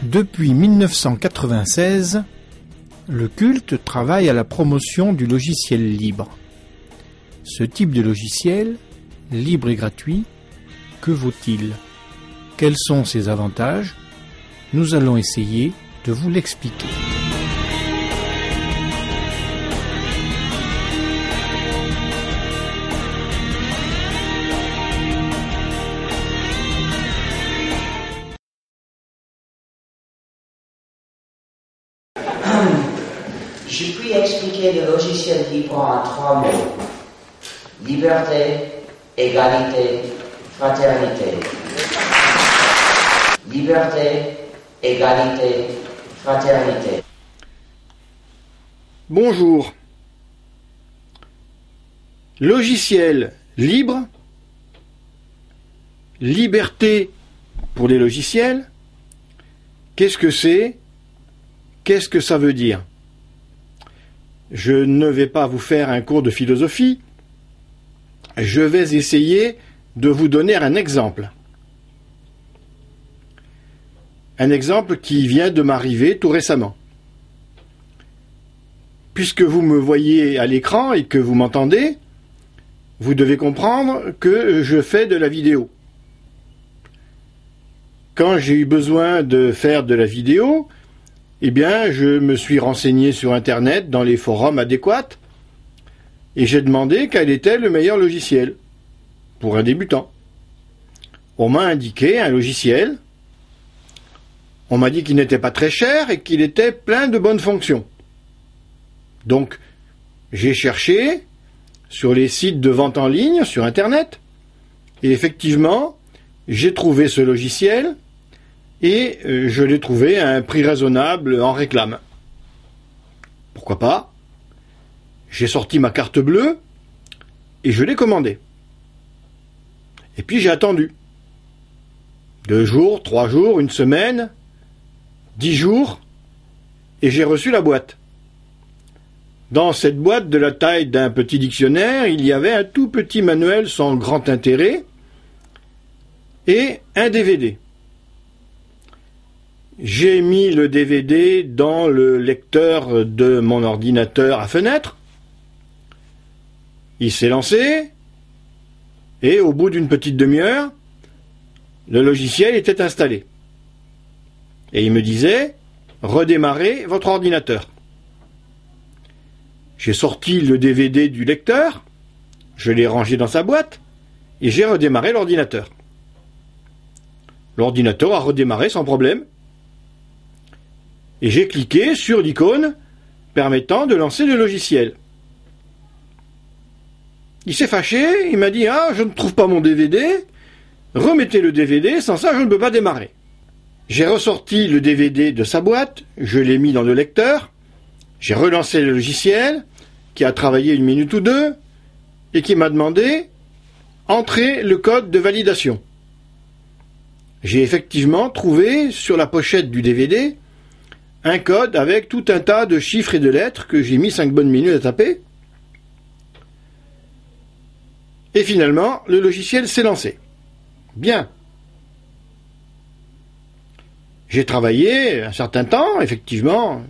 Depuis 1996, le culte travaille à la promotion du logiciel libre. Ce type de logiciel, libre et gratuit, que vaut-il? Quels sont ses avantages? Nous allons essayer de vous l'expliquer. Je puis expliquer le logiciel libre en 3 mots. Liberté, égalité, fraternité. Liberté, égalité, fraternité. Bonjour. Logiciel libre, liberté pour les logiciels, qu'est-ce que c'est? Qu'est-ce que ça veut dire? Je ne vais pas vous faire un cours de philosophie, je vais essayer de vous donner un exemple. Un exemple qui vient de m'arriver tout récemment. Puisque vous me voyez à l'écran et que vous m'entendez, vous devez comprendre que je fais de la vidéo. Quand j'ai eu besoin de faire de la vidéo, eh bien, je me suis renseigné sur Internet, dans les forums adéquats, et j'ai demandé quel était le meilleur logiciel pour un débutant. On m'a indiqué un logiciel, on m'a dit qu'il n'était pas très cher et qu'il était plein de bonnes fonctions. Donc, j'ai cherché sur les sites de vente en ligne, sur Internet, et effectivement, j'ai trouvé ce logiciel, et je l'ai trouvé à un prix raisonnable en réclame. Pourquoi pas? J'ai sorti ma carte bleue et je l'ai commandé. Et puis j'ai attendu. 2 jours, 3 jours, 1 semaine, 10 jours, et j'ai reçu la boîte. Dans cette boîte de la taille d'un petit dictionnaire, il y avait un tout petit manuel sans grand intérêt et un DVD. J'ai mis le DVD dans le lecteur de mon ordinateur à fenêtre. Il s'est lancé et au bout d'une petite demi-heure, le logiciel était installé. Et il me disait « Redémarrez votre ordinateur ». J'ai sorti le DVD du lecteur, je l'ai rangé dans sa boîte et j'ai redémarré l'ordinateur. L'ordinateur a redémarré sans problème. Et j'ai cliqué sur l'icône permettant de lancer le logiciel. Il s'est fâché, il m'a dit « Ah, je ne trouve pas mon DVD, remettez le DVD, sans ça je ne peux pas démarrer ». J'ai ressorti le DVD de sa boîte, je l'ai mis dans le lecteur, j'ai relancé le logiciel, qui a travaillé 1 minute ou 2, et qui m'a demandé « Entrez le code de validation ». J'ai effectivement trouvé sur la pochette du DVD un code avec tout un tas de chiffres et de lettres que j'ai mis 5 bonnes minutes à taper. Et finalement, le logiciel s'est lancé. Bien. J'ai travaillé un certain temps, effectivement.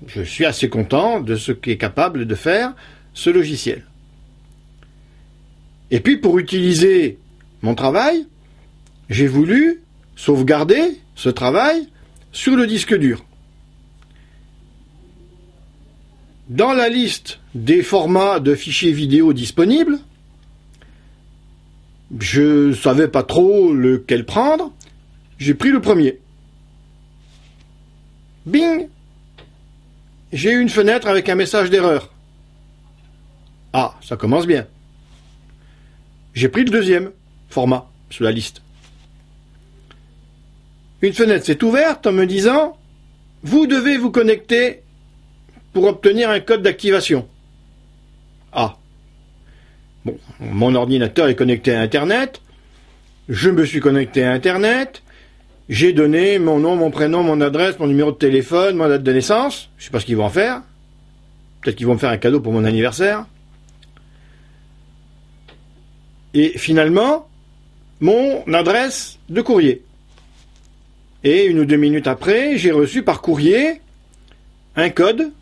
Je suis assez content de ce qu'est capable de faire ce logiciel. Et puis, pour utiliser mon travail, j'ai voulu sauvegarder ce travail sur le disque dur. Dans la liste des formats de fichiers vidéo disponibles, je ne savais pas trop lequel prendre, j'ai pris le premier. Bing! J'ai eu une fenêtre avec un message d'erreur. Ah, ça commence bien. J'ai pris le deuxième format sur la liste. Une fenêtre s'est ouverte en me disant « Vous devez vous connecter pour obtenir un code d'activation. » Ah. Bon, mon ordinateur est connecté à Internet. Je me suis connecté à Internet. J'ai donné mon nom, mon prénom, mon adresse, mon numéro de téléphone, ma date de naissance. Je ne sais pas ce qu'ils vont en faire. Peut-être qu'ils vont me faire un cadeau pour mon anniversaire. Et finalement, mon adresse de courrier. Et 1 ou 2 minutes après, j'ai reçu par courrier un code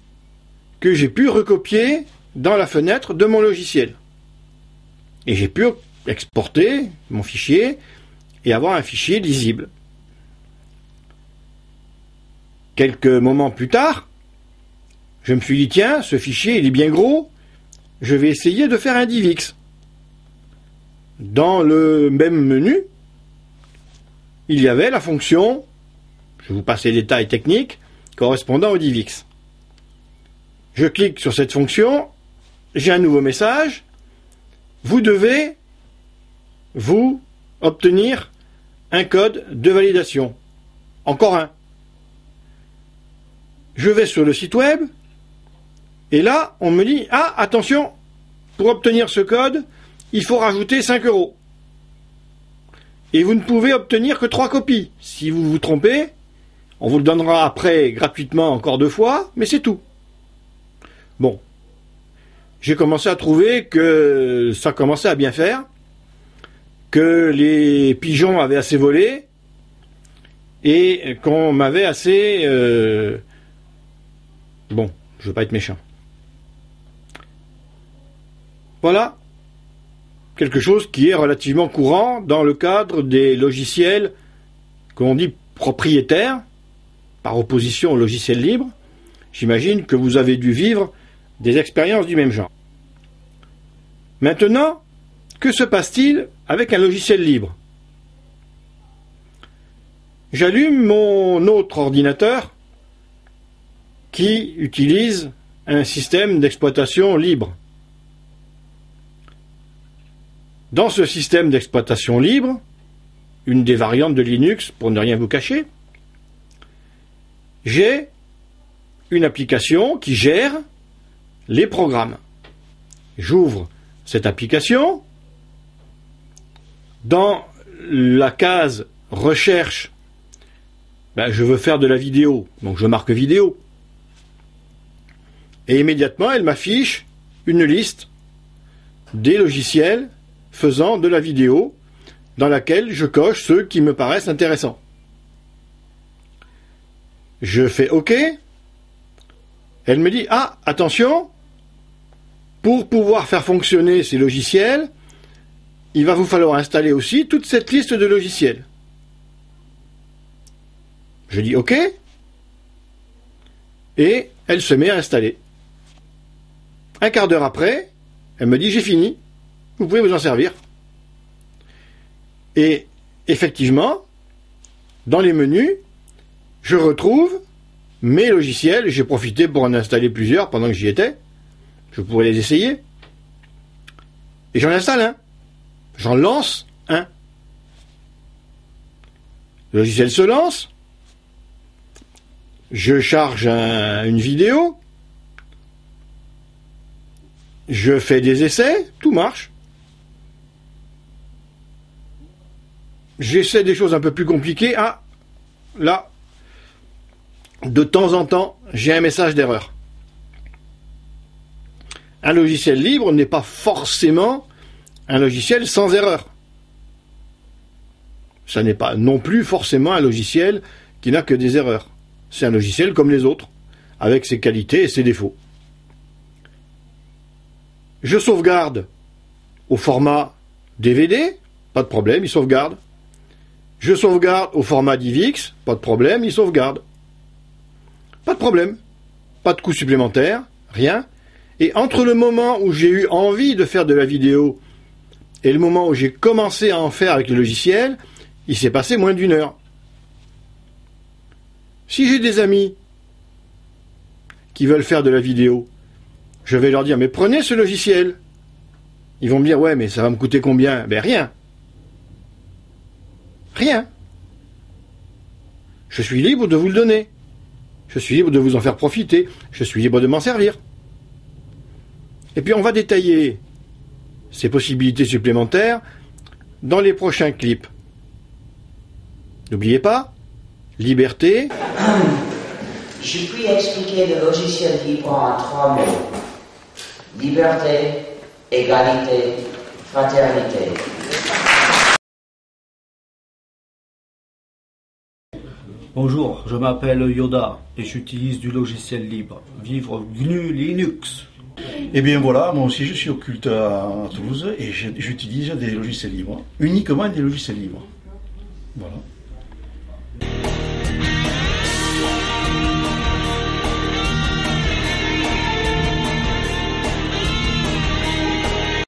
que j'ai pu recopier dans la fenêtre de mon logiciel. Et j'ai pu exporter mon fichier et avoir un fichier lisible. Quelques moments plus tard, je me suis dit, tiens, ce fichier, il est bien gros, je vais essayer de faire un DivX. Dans le même menu, il y avait la fonction, je vous passe les détails techniques, correspondant au DivX. Je clique sur cette fonction, j'ai un nouveau message, vous devez, vous, obtenir un code de validation. Encore un. Je vais sur le site web, et là, on me dit, ah, attention, pour obtenir ce code, il faut rajouter 5 €. Et vous ne pouvez obtenir que 3 copies. Si vous vous trompez, on vous le donnera après gratuitement encore 2 fois, mais c'est tout. Bon. J'ai commencé à trouver que ça commençait à bien faire, que les pigeons avaient assez volé, et qu'on m'avait assez... Bon, je ne veux pas être méchant. Voilà quelque chose qui est relativement courant dans le cadre des logiciels qu'on dit propriétaires, par opposition aux logiciels libres. J'imagine que vous avez dû vivre des expériences du même genre. Maintenant, que se passe-t-il avec un logiciel libre? J'allume mon autre ordinateur qui utilise un système d'exploitation libre. Dans ce système d'exploitation libre, une des variantes de Linux, pour ne rien vous cacher, j'ai une application qui gère les programmes. J'ouvre cette application. Dans la case recherche, je veux faire de la vidéo, donc je marque vidéo. Et immédiatement, elle m'affiche une liste des logiciels faisant de la vidéo, dans laquelle je coche ceux qui me paraissent intéressants. Je fais OK. Elle me dit, ah, attention, pour pouvoir faire fonctionner ces logiciels, il va vous falloir installer aussi toute cette liste de logiciels. Je dis OK. Et elle se met à installer. Un quart d'heure après, elle me dit, j'ai fini, vous pouvez vous en servir. Et effectivement, dans les menus, je retrouve mes logiciels. J'ai profité pour en installer plusieurs pendant que j'y étais. Je pourrais les essayer. Et j'en installe un. J'en lance un. Le logiciel se lance. Je charge une vidéo. Je fais des essais. Tout marche. J'essaie des choses un peu plus compliquées. Ah, là, de temps en temps, j'ai un message d'erreur. Un logiciel libre n'est pas forcément un logiciel sans erreur. Ça n'est pas non plus forcément un logiciel qui n'a que des erreurs. C'est un logiciel comme les autres, avec ses qualités et ses défauts. Je sauvegarde au format DVD, pas de problème, il sauvegarde. Je sauvegarde au format DivX, pas de problème, il sauvegarde. Pas de problème, pas de coût supplémentaire, rien. Et entre le moment où j'ai eu envie de faire de la vidéo et le moment où j'ai commencé à en faire avec le logiciel, il s'est passé moins d'1 heure. Si j'ai des amis qui veulent faire de la vidéo, je vais leur dire, mais prenez ce logiciel. Ils vont me dire, ouais, mais ça va me coûter combien? Ben rien. Rien. Je suis libre de vous le donner. Je suis libre de vous en faire profiter. Je suis libre de m'en servir. Et puis on va détailler ces possibilités supplémentaires dans les prochains clips. N'oubliez pas, liberté. Je puis expliquer le logiciel libre en 3 mots. Liberté, égalité, fraternité. Bonjour, je m'appelle Yoda et j'utilise du logiciel libre. Vivre GNU Linux. Eh bien voilà, moi aussi je suis occulte à Toulouse et j'utilise des logiciels libres. Uniquement des logiciels libres. Voilà.